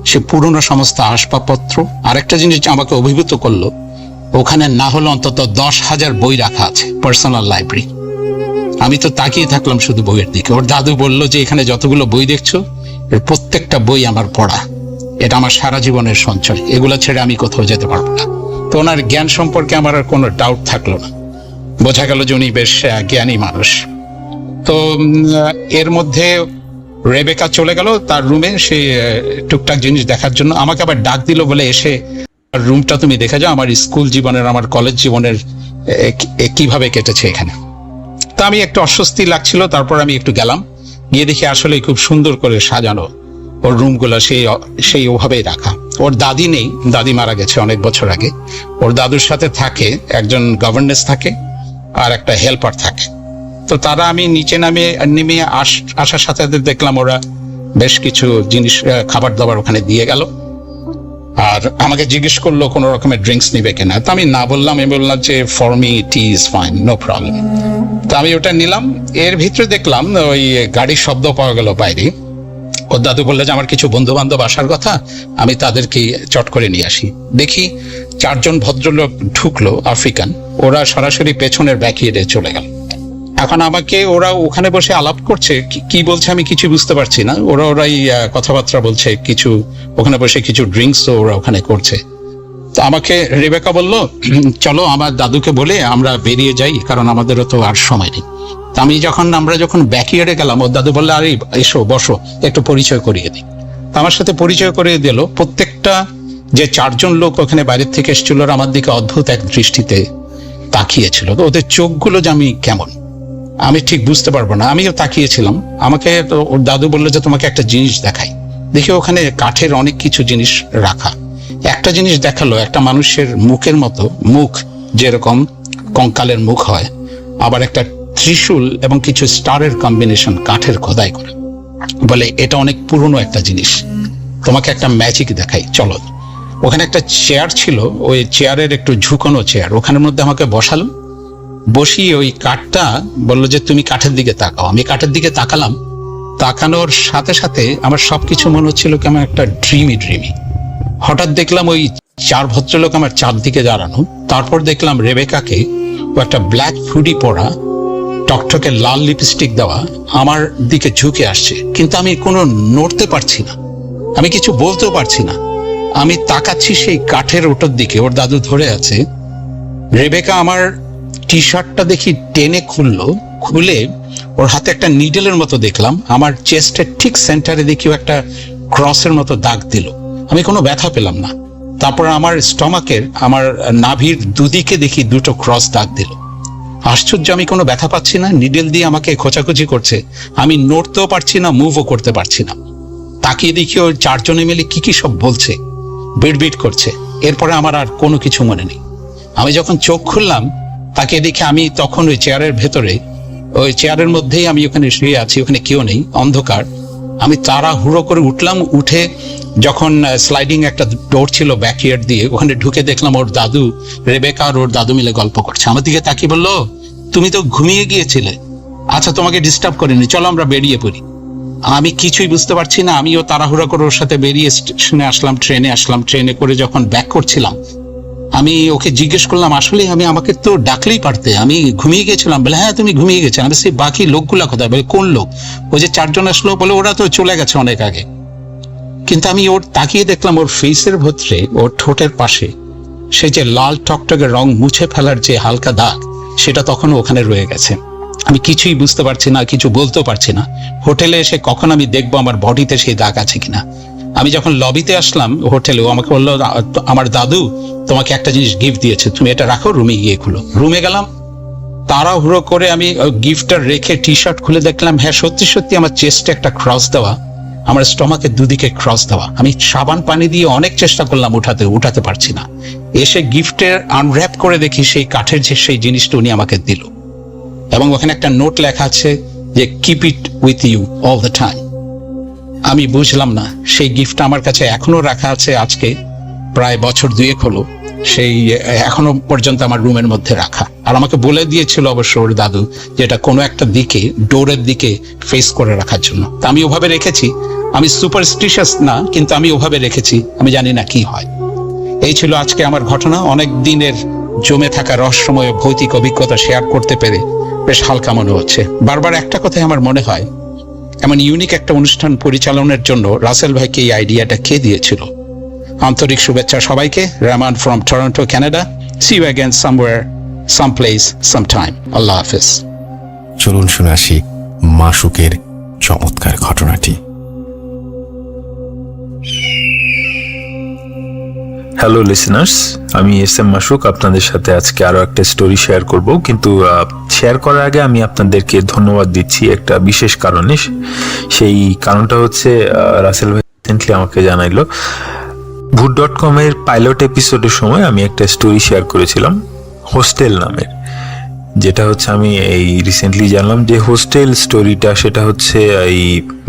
সে পুরনো সমস্ত আসবাবপত্র। আরেকটা জিনিস আমাকে অভিভূত করলো, ওখানে না হলো অন্তত 10,000 বই রাখা আছে, পার্সোনাল লাইব্রেরি। আমি তো তাকিয়ে থাকলাম শুধু বইয়ের দিকে। ওর দাদু বলল যে এখানে যতগুলো বই দেখছো, এর প্রত্যেকটা বই আমার পড়া, এটা আমার সারা জীবনের সঞ্চয়, এগুলো ছেড়ে আমি কোথাও যেতে পারবো না। তো ওনার জ্ঞান সম্পর্কে আমার আর কোনো ডাউট থাকলো না। বোঝা গেল যে উনি বেশ জ্ঞানী মানুষ। তো এর মধ্যে রেবেকা চলে গেল তার রুমে, সে টুকটাক জিনিস দেখার জন্য। আমাকে আবার ডাক দিল, বলে এসে রুমটা তুমি দেখে যাও, আমার স্কুল জীবনের, আমার কলেজ জীবনের কিভাবে কেটেছে এখানে। তা আমি একটু অস্বস্তি লাগছিল, তারপর আমি একটু গেলাম, গিয়ে দেখি আসলে খুব সুন্দর করে সাজানো ওর রুমগুলো, সেই ওভাবেই রাখা। ওর দাদি নেই, দাদি মারা গেছে অনেক বছর আগে। ওর দাদুর সাথে থাকে একজন গভর্নেন্স থাকে আর একটা হেল্পার থাকে। তো তারা, আমি নিচে নেমে আসার সাথে সাথে দেখলাম ওরা বেশ কিছু জিনিস, খাবার দাবার ওখানে দিয়ে গেল। আর আমাকে জিজ্ঞেস করলো কোনো রকমের ড্রিঙ্কস নিবে কিনা। তো আমি না বললাম। আমি বললাম যে for me tea is fine, no problem. তো আমি ওটা নিলাম। এর ভিতরে দেখলাম ওই গাড়ির শব্দ পাওয়া গেল বাইরে। ওর দাদু বললো যে আমার কিছু বন্ধু বান্ধব আসার কথা, আমি তাদেরকে চট করে নিয়ে আসি। দেখি 4 জন ভদ্রলোক ঢুকলো, আফ্রিকান। ওরা সরাসরি পেছনের ব্যাকইয়ার্ডে চলে গেল। এখন আমাকে ওরা ওখানে বসে আলাপ করছে, কি বলছে আমি কিছু বুঝতে পারছি না। ওরাই কথাবার্তা বলছে কিছু, ওখানে বসে কিছু ড্রিঙ্কস ওরা ওখানে করছে। তো আমাকে রেবেকা বলল, চলো আমার দাদুকে বলে আমরা বেরিয়ে যাই, কারণ আমাদেরও তো আর সময় নেই। তা আমরা যখন ব্যাকইয়ার্ডে গেলাম, ওর দাদু বললো, আরে এসো বসো, একটু পরিচয় করিয়ে দিই। আমার সাথে পরিচয় করিয়ে দিল। প্রত্যেকটা যে 4 জন লোক ওখানে বাইরের থেকে এসেছিল, আমার দিকে অদ্ভুত এক দৃষ্টিতে তাকিয়েছিল। তো ওদের চোখগুলো যে আমি কেমন, আমি ঠিক বুঝতে পারবো না। আমিও তাকিয়েছিলাম। আমাকে তো ওর দাদু বললো যে তোমাকে একটা জিনিস দেখাই। দেখি ওখানে কাঠের অনেক কিছু জিনিস রাখা। একটা জিনিস দেখালো, একটা মানুষের মুখের মতো, মুখ যেরকম কঙ্কালের মুখ হয়, আবার একটা ত্রিশূল এবং কিছু স্টারের কম্বিনেশন কাঠের খোদাই করে। বলে এটা অনেক পুরনো একটা জিনিস, তোমাকে একটা ম্যাজিক দেখাই, চলো। ওখানে একটা চেয়ার ছিল, ওই চেয়ারের একটু ঝুঁকানো চেয়ার, ওখানের মধ্যে আমাকে বসালো। বসিয়ে ওই কাঠটা বললো যে তুমি কাঠের দিকে তাকাও। আমি কাঠের দিকে তাকালাম। তাকানোর সাথে সাথে আমার সবকিছু মনে হচ্ছিল কেমন একটা ড্রিমি। হঠাৎ দেখলাম ওই 4 ভদ্রলোক আমার চারদিকে দাঁড়ানো। তারপর দেখলাম রেবেকাকে, ও একটা ব্ল্যাক হুডি পরা, টকটকে লাল লিপস্টিক দেওয়া, আমার দিকে ঝুঁকে আসছে। কিন্তু আমি কোনো নড়তে পারছি না, আমি কিছু বলতেও পারছি না। আমি তাকাচ্ছি সেই কাঠের ওটার দিকে, ওর দাদু ধরে আছে। রেবেকা আমার টি শার্টটা দেখি টেনে খুলে ওর হাতে একটা নিডেলের মতো দেখলাম। আমার চেস্টের ঠিক সেন্টারে দেখি একটা ক্রসের মতো দাগ দিল। আমি কোনো ব্যথা পেলাম না। তারপর আমার স্টমাকের, আমার নাভির দুদিকে দেখি 2টো ক্রস দাগ দিল। আশ্চর্য, আমি কোনো ব্যথা পাচ্ছি না। নিডেল দিয়ে আমাকে খোঁচাখুচি করছে, আমি নড়তেও পারছি না, মুভও করতে পারছি না। তাকিয়ে দেখি ওই 4 জনে মিলে কি সব বলছে, বিড়বিড় করছে। এরপরে আমার আর কোনো কিছু মনে নেই। আমি যখন চোখ খুললাম, তাকে দেখে আমি তখন ওই চেয়ারের ভেতরে, ওই চেয়ারের মধ্যেই আমি ওখানে শুয়ে আছি, ওখানে কেউ নেই, অন্ধকার। আমি তাড়াহুড়ো করে উঠলাম। উঠে যখন স্লাইডিং একটা ডোর ছিল ব্যাকইয়ার্ড দিয়ে, ওখানে ঢুকে দেখলাম ওর দাদু, রেবেকা আর ওর দাদু মিলে গল্প করছে। আমার দিকে তাকিয়ে বললো, তুমি তো ঘুমিয়ে গিয়েছিলে, আচ্ছা তোমাকে ডিস্টার্ব করিনি, চলো আমরা বেরিয়ে পড়ি। আমি কিছুই বুঝতে পারছি না। আমিও তাড়াহুড়া করে ওর সাথে বেরিয়ে স্টেশনে আসলাম, ট্রেনে করে যখন ব্যাক করছিলাম আমি ওকে জিজ্ঞেস করলাম, আসলে আমাকে তো ডাকলেই পারতে, আমি ঘুমিয়ে গেছিলাম। বলে হ্যাঁ তুমি ঘুমিয়ে গেছো। আমি সেই বাকি লোকগুলা কোথায়? বলে কোন লোক? ওই যে 4 জন আসলো। বলে ওরা তো চলে গেছে অনেক আগে। কিন্তু আমি ওর তাকিয়ে দেখলাম ওর ফেসের ভেতরে, ওর ঠোঁটের পাশে সেই যে লাল টকটকে রং মুছে ফেলার যে হালকা দাগ, সেটা তখনও ওখানে রয়ে গেছে। আমি কিছুই বুঝতে পারছি না, কিছু বলতেও পারছি না। হোটেলে এসে কখন আমি দেখবো আমার বডিতে সেই দাগ আছে কিনা। আমি যখন লবিতে আসলাম হোটেলে, ও আমাকে বললো, আমার দাদু তোমাকে একটা জিনিস গিফট দিয়েছে, তুমি এটা রাখো, রুমে গিয়ে খুলো। রুমে গেলাম, তাড়াহুড়ো করে আমি গিফটটা রেখে টি শার্ট খুলে দেখলাম, হ্যাঁ সত্যি সত্যি আমার চেস্টে একটা ক্রস দেওয়া, আমার স্টমাকের দুদিকে ক্রস দেওয়া। আমি সাবান পানি দিয়ে অনেক চেষ্টা করলাম উঠাতে পারছি না। এসে গিফটের আনর্যাপ করে দেখি সেই কাঠের যে সেই জিনিসটা উনি আমাকে দিল, এবং ওখানে একটা নোট লেখা আছে যে keep it with you all the time. আমি বুঝলাম না, সেই গিফটটা আমার কাছে এখনো রাখা আছে। আজকে প্রায় বছর 2 হলো, সেই এখনো পর্যন্ত আমার রুমের মধ্যে রাখা। আর আমাকে বলে দিয়েছিল অবশ্য ওর দাদু যে এটা কোনো একটা দিকে, ডোরের দিকে ফেস করে রাখার জন্য। তা আমি ওভাবে রেখেছি। আমি সুপারস্টিশিয়াস না, কিন্তু আমি ওভাবে রেখেছি, আমি জানি না কি হয়। এই ছিল আজকে আমার ঘটনা। অনেক দিনের জমে থাকা রহস্যময় ভৌতিক অভিজ্ঞতা শেয়ার করতে পেরে বেশ হালকা মনে হচ্ছে। বারবার একটা কথাই আমার মনে হয়, এমন ইউনিক একটা অনুষ্ঠান পরিচালনার জন্য রাসেল ভাইকে এই আইডিয়াটা কে দিয়েছিল। আন্তরিক শুভেচ্ছা সবাইকে। Rahman from Toronto, Canada. See you again somewhere, some place, some time. আল্লাহ হাফেজ। চলুন শুনে আসি মাসুকের চমৎকার ঘটনাটি। হ্যালো লিসেনার্স, আমি এস.এম. মাসুক আপনাদের সাথে আজকে আরো একটা স্টোরি শেয়ার করব। কিন্তু শেয়ার করার আগে আমি আপনাদেরকে ধন্যবাদ দিচ্ছি একটা বিশেষ কারণে। সেই কারণটা হচ্ছে রাসেল ভাই রিসেন্টলি আমাকে জানাইলো, ভূত.com এর পাইলট এপিসোডের সময় আমি একটা স্টোরি শেয়ার করেছিলাম হোস্টেল নামের, যেটা হচ্ছে আমি এই রিসেন্টলি জানলাম যে হোস্টেল স্টোরিটা সেটা হচ্ছে এই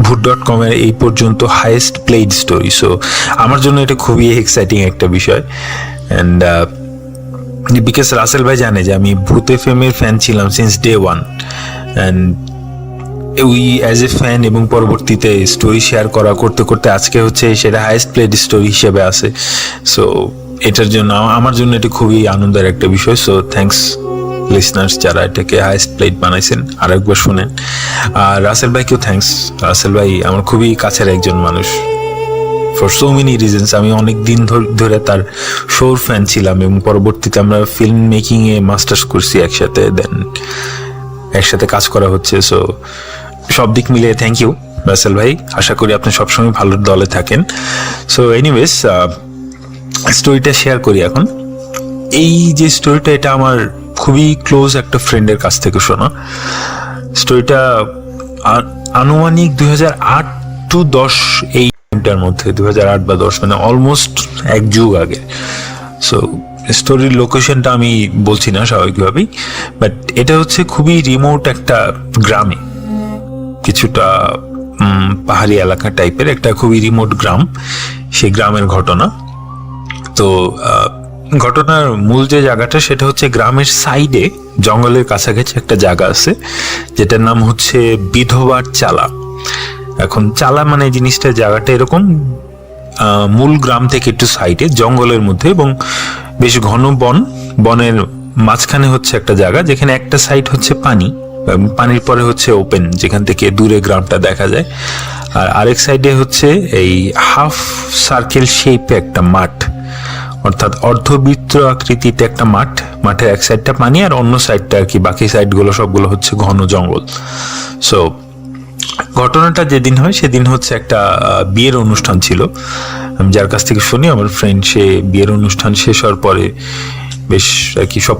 ভূত.com এর এই পর্যন্ত হাইয়েস্ট প্লেড স্টোরি। সো আমার জন্য এটা খুবই এক্সাইটিং একটা বিষয়। অ্যান্ড বিকজ রাসেল ভাই জানে যে আমি ভূত FM এর ফ্যান ছিলাম সিন্স ডে 1, অ্যান্ড ওই অ্যাজ এ ফ্যান এবং পরবর্তীতে স্টোরি শেয়ার করতে করতে আজকে হচ্ছে সেটা হাইয়েস্ট প্লেড স্টোরি হিসেবে আছে। সো এটার জন্য আমার জন্য এটা খুবই আনন্দের একটা বিষয়। সো থ্যাঙ্কস লিসনার্স যারা এটাকে হাইয়েস্ট প্লেড বানাইছেন, আর একবার শুনেন। আর রাসেল ভাইকেও থ্যাঙ্কস। রাসেল ভাই আমার খুবই কাছের একজন মানুষ, ফর সো মেনি রিজনস। আমি অনেক দিন ধরে তার শোর ফ্যান ছিলাম, এবং পরবর্তীতে আমরা ফিল্ম মেকিং এ মাস্টার্স করছি একসাথে, দেন একসাথে কাজ করা হচ্ছে। সো সব দিক মিলিয়ে থ্যাংক ইউ রাসেল ভাই। আশা করি আপনি সবসময় ভালো দলে থাকেন। সো এনিওয়েজ, স্টোরিটা শেয়ার করি এখন। এই যে স্টোরিটা, এটা আমার খুবই ক্লোজ একটা ফ্রেন্ডের কাছ থেকে শোনা। স্টোরিটা আনুমানিক 2008 to 10 এই টাইমটার মধ্যে, 2008 বা 10, মানে অলমোস্ট এক যুগ আগে। সো স্টোরির লোকেশনটা আমি বলছি না স্বাভাবিকভাবেই, বাট এটা হচ্ছে খুবই রিমোট একটা গ্রামে, কিছুটা পাহাড়ি এলাকা টাইপের একটা খুবই রিমোট গ্রাম, সেই গ্রামের ঘটনা। তো ঘটনার মূল যে জায়গাটা সেটা হচ্ছে গ্রামের সাইডে জঙ্গলের কাছাকাছি একটা জায়গা আছে যেটার নাম হচ্ছে বিধবার চালা। এখন চালা মানে জিনিসটা, জায়গাটা এরকম মূল গ্রাম থেকে একটু সাইডে জঙ্গলের মধ্যে, এবং বেশ ঘন বনের মাঝখানে হচ্ছে একটা জায়গা যেখানে একটা সাইড হচ্ছে পানি, পানির পরে হচ্ছে ওপেন, যেখান থেকে দূরে গ্রামটা দেখা যায়। আর আরেক সাইডে হচ্ছে এই হাফ সার্কেল শেপে একটা মাঠ, অর্থাৎ অর্ধবৃত্ত আকৃতিতে একটা মাঠ। মাঠের এক সাইডটা পানি, আর অন্য সাইডটা আর কি, বাকি সাইডগুলো সবগুলো হচ্ছে ঘন জঙ্গল। সো ঘটনাটা যেদিন হয় সেদিন হচ্ছে একটা বিয়ের অনুষ্ঠান ছিল। আমি যার কাছ থেকে শুনি, আমার ফ্রেন্ড, সে বিয়ের অনুষ্ঠান শেষ হওয়ার পরে বেশ আর কি সব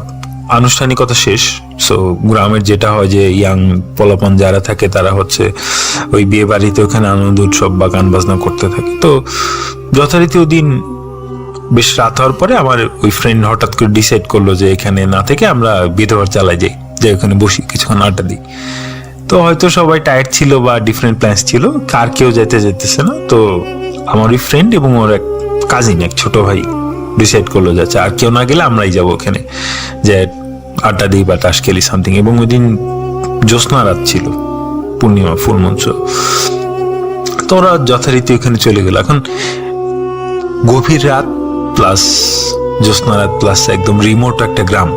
আনুষ্ঠানিকতা শেষ। সো গ্রামের যেটা হয় যে ইয়াং পোলাপন যারা থাকে তারা হচ্ছে ওই বিয়ে বাড়িতে ওখানে আনন্দ উৎসব বা গান বাজনা করতে থাকে। তো যথারীতি ওই দিন বেশ রাত হওয়ার পরে আমার ওই ফ্রেন্ড হঠাৎ করে ডিসাইড করলো যে এখানে না থেকে আমরা বিধবার চালায় যাই, যে ওখানে বসি কিছুক্ষণ আড্ডা দিই। তো হয়তো সবাই টায়ার্ড ছিল বা ডিফারেন্ট প্ল্যান্স ছিল, কার কেউ যেতেছে না। তো আমার ওই ফ্রেন্ড এবং ওর এক কাজিন, এক ছোট ভাই ডিসাইড করলো যে আর কেউ না গেলে আমরাই যাবো ওখানে, যে আড্ডা দিই বা তাস খেলি সামথিং। এবং ওই দিন জ্যোৎস্না রাত ছিল, পূর্ণিমা, ফুল মুন। তো ওরা যথারীতি ওখানে চলে গেল। এখন গভীর রাত প্লাস জ্যোৎস্না রাত প্লাস একদম রিমোট একটা গ্রাম,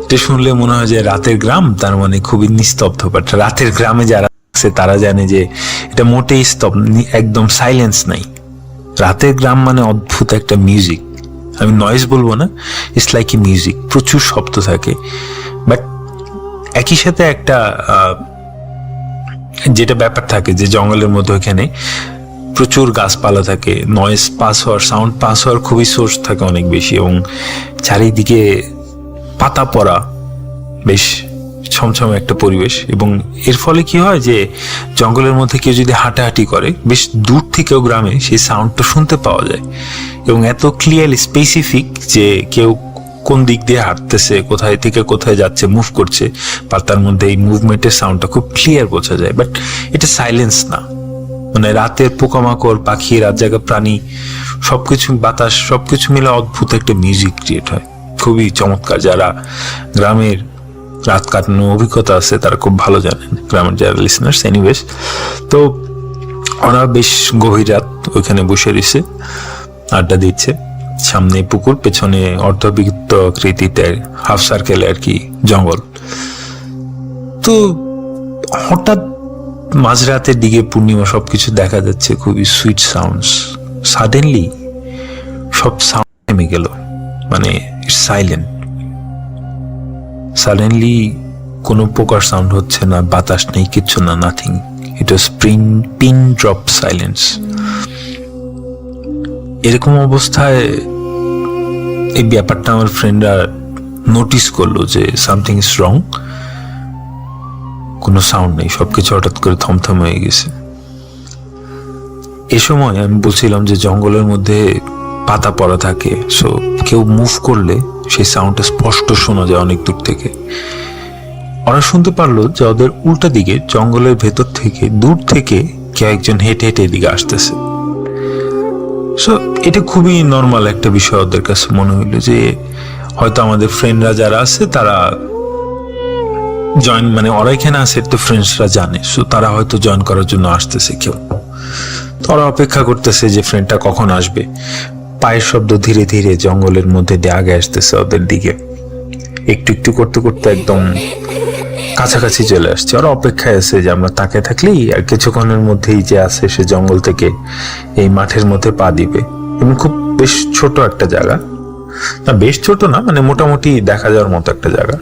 এটা শুনলে মনে হয় যে রাতের গ্রাম, তার মানে খুবই নিস্তব্ধ। বাট রাতের গ্রামে যারা আছে তারা জানে যে এটা মোটেই একদম সাইলেন্স নাই। রাতের গ্রাম মানে অদ্ভুত একটা মিউজিক, আমি নয়েজ বলবো না, ইটস লাইক এ মিউজিক, প্রচুর শব্দ থাকে। বাট একই সাথে একটা যেটা ব্যাপার থাকে যে জঙ্গলের মধ্যে ওখানে প্রচুর গাছপালা থাকে, নয়েজ পাস হওয়ার, সাউন্ড পাস হওয়ার খুবই সোর্স থাকে অনেক বেশি, এবং চারিদিকে পাতা পড়া, বেশ ছমছম একটা পরিবেশ। এবং এর ফলে কি হয় যে জঙ্গলের মধ্যে কেউ যদি হাঁটাহাঁটি করে, বেশ দূর থেকেও গ্রামে সেই সাউন্ডটা শুনতে পাওয়া যায়, এবং এত ক্লিয়ারলি স্পেসিফিক যে কেউ কোন দিক দিয়ে হাঁটতেছে, কোথায় থেকে কোথায় যাচ্ছে, মুভ করছে, পাতার মধ্যে এই মুভমেন্টের সাউন্ডটা খুব ক্লিয়ার বোঝা যায়। বাট এটা সাইলেন্স না, মানে রাতের পোকামাকড়, পাখি, রাত জাগা প্রাণী, সবকিছু, বাতাস, সবকিছু মিলে অদ্ভুত একটা মিউজিক ক্রিয়েট হয়, খুবই চমৎকার। যারা গ্রামের রাত কাটানোর অভিজ্ঞতা আছে তারা খুব ভালো জানেন, গ্রামের যারা লিসনার্স। এনিওয়েজ, তো ওরা বেশ গভীর রাত ওইখানে বসে রয়েছে, আড্ডা দিচ্ছে। সামনে পুকুর, পেছনে অর্ধবৃত্ত আকৃতিতে হাফ সার্কেলে আর কি জঙ্গল। তো হঠাৎ মাঝরাতের দিকে পূর্ণিমা, সবকিছু দেখা যাচ্ছে, খুবই সুইট সাউন্ডস। সাডেনলি সব সাউন্ড থেমে গেল, মানে ইটস সাইলেন্ট। সাডেনলি কোনো পোকার সাউন্ড হচ্ছে না, বাতাস নেই, কিচ্ছু না, নাথিং। ইট ওয়াজ পিন ড্রপ সাইলেন্স। এরকম অবস্থায় এই ব্যাপারটা আমার ফ্রেন্ডরা নোটিস করলো যে সামথিং ইজ রং, কোনো সাউন্ড নেই, সবকিছু হঠাৎ করে থমথম হয়ে গেছে। এ সময় আমি বলছিলাম যে জঙ্গলের মধ্যে পাতা পড়া থাকে, সো কেউ মুভ করলে সেই সাউন্ডটা স্পষ্ট শোনা যায় অনেক দূর থেকে। ওরা শুনতে পারলো যে ওদের উল্টা দিকে জঙ্গলের ভেতর থেকে, দূর থেকে কেউ একজন হেঁটে হেঁটে এদিকে আসতেছে। সো এটা খুবই নর্মাল একটা বিষয় ওদের কাছে মনে হইলো, যে হয়তো আমাদের ফ্রেন্ডরা যারা আছে তারা জয়েন, মানে ওরা এখানে আছে তো ফ্রেন্ডসরা জানে, সো তারা হয়তো জয়েন করার জন্য আসতেছে কেউ। তো ওরা অপেক্ষা করতেছে যে ফ্রেন্ডটা কখন আসবে। পায়ের শব্দ ধীরে ধীরে জঙ্গলের মধ্যে দিয়ে আগে আসতেছে ওদের দিকে, একটু একটু করতে করতে একদম কাছাকাছি চলে আসছে। ওরা অপেক্ষায় আছে যে আমরা তাকিয়ে থাকলেই আর কিছুক্ষণের মধ্যেই যে আছে সে জঙ্গল থেকে এই মাঠের মধ্যে পা দিবে। এবং খুব বেশ ছোট একটা জায়গা, না বেশ ছোট না, মানে মোটামুটি দেখা যাওয়ার মতো একটা জায়গা।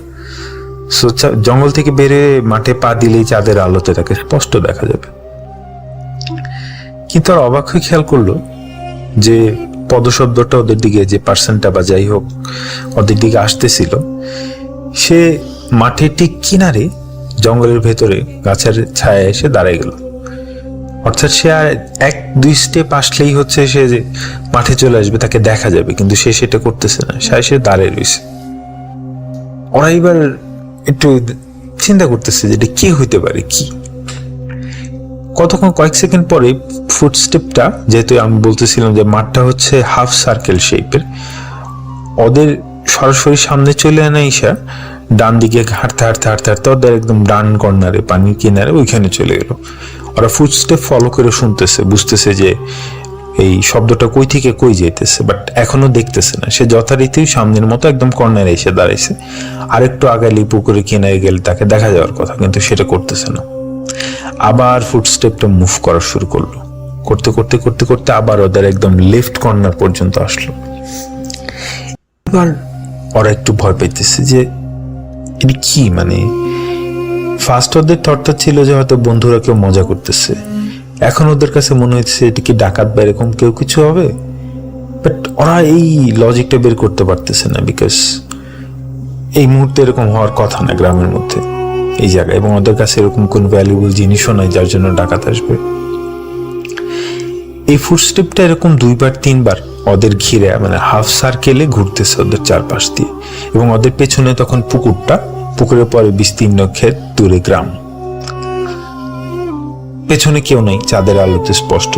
সো জঙ্গল থেকে বেরিয়ে মাঠে পা দিলেই চাঁদের আলোতে তাকে স্পষ্ট দেখা যাবে। কিন্তু আর অবাক হয়ে খেয়াল করলো যে পদশব্দটা ওদের দিকে, যে পার্সনটা বা যাই হোক ওদের দিকে আসতেছিল, সে মাঠে ঠিক কিনারে জঙ্গলের ভেতরে গাছের ছায়া এসে দাঁড়ায় গেল। অর্থাৎ সে আর 1-2 স্টেপ আসলেই হচ্ছে সে যে মাঠে চলে আসবে, তাকে দেখা যাবে, কিন্তু সে সেটা করতেছে না, সে দাঁড়িয়ে রয়েছে। ওরা এবার একটু চিন্তা করতেছে যে এটা কি হইতে পারে, কি। কতক্ষণ, কয়েক সেকেন্ড পরে ফুটস্টেপটা, যেহেতু আমি বলতেছিলাম যে মাঠটা হচ্ছে হাফ সার্কেল শেপের, ওদের সরাসরি সামনে চলে আনা ঈশা ডান দিকে হাঁটতে হাঁটতে হাঁটতে হাঁটতে ওদের একদম ডান কর্নারে, পানির কিনারে ওইখানে চলে গেল। ওরা ফুটস্টেপ ফলো করে শুনতেছে, বুঝতেছে যে এই শব্দটা কই থেকে কই যেতেছে, বাট এখনো দেখতেছে না। সে যথারীতি সামনের মতো একদম কর্নারে এসে দাঁড়াইছে। আরেকটু আগালি পুকুরে কিনারে গেলে তাকে দেখা যাওয়ার কথা, কিন্তু সেটা করতেছে না। আবার ফুটস্টেপটা মুভ করা শুরু করলো, করতে করতে করতে করতে আবার ওদের একদম লেফট কর্নার পর্যন্ত আসলো। এবার ওরা একটু ভয় পাইতেছে যে এটা কি, মানে ফার্স্ট ওদের থটটা ছিল যে হয়তো বন্ধুরা কেউ মজা করতেছে, এখন ওদের কাছে মনে হচ্ছে এটা কি ডাকাত বা এরকম কেউ কিছু হবে। বাট ওরা এই লজিকটা বের করতে পারতেছে না, বিকজ এই মুহূর্তে এরকম হওয়ার কথা না গ্রামের মধ্যে, এই জায়গায়, এবং ওদের কাছে এরকম কোন ভ্যালুয়েবল জিনিসও নাই যার জন্য ডাকাত আসবে। এই ফুটস্টেপটা এরকম 2-3 ওদের ঘিরে, মানে হাফ সার্কেলে ঘুরতেছে ওদের চারপাশ দিয়ে, এবং ওদের পেছনে তখন পুকুরটা, পুকুরের পরে বিস্তীর্ণ ক্ষেত, দূরে গ্রাম, পেছনে কেউ নেই, চাঁদের আলোতে স্পষ্ট।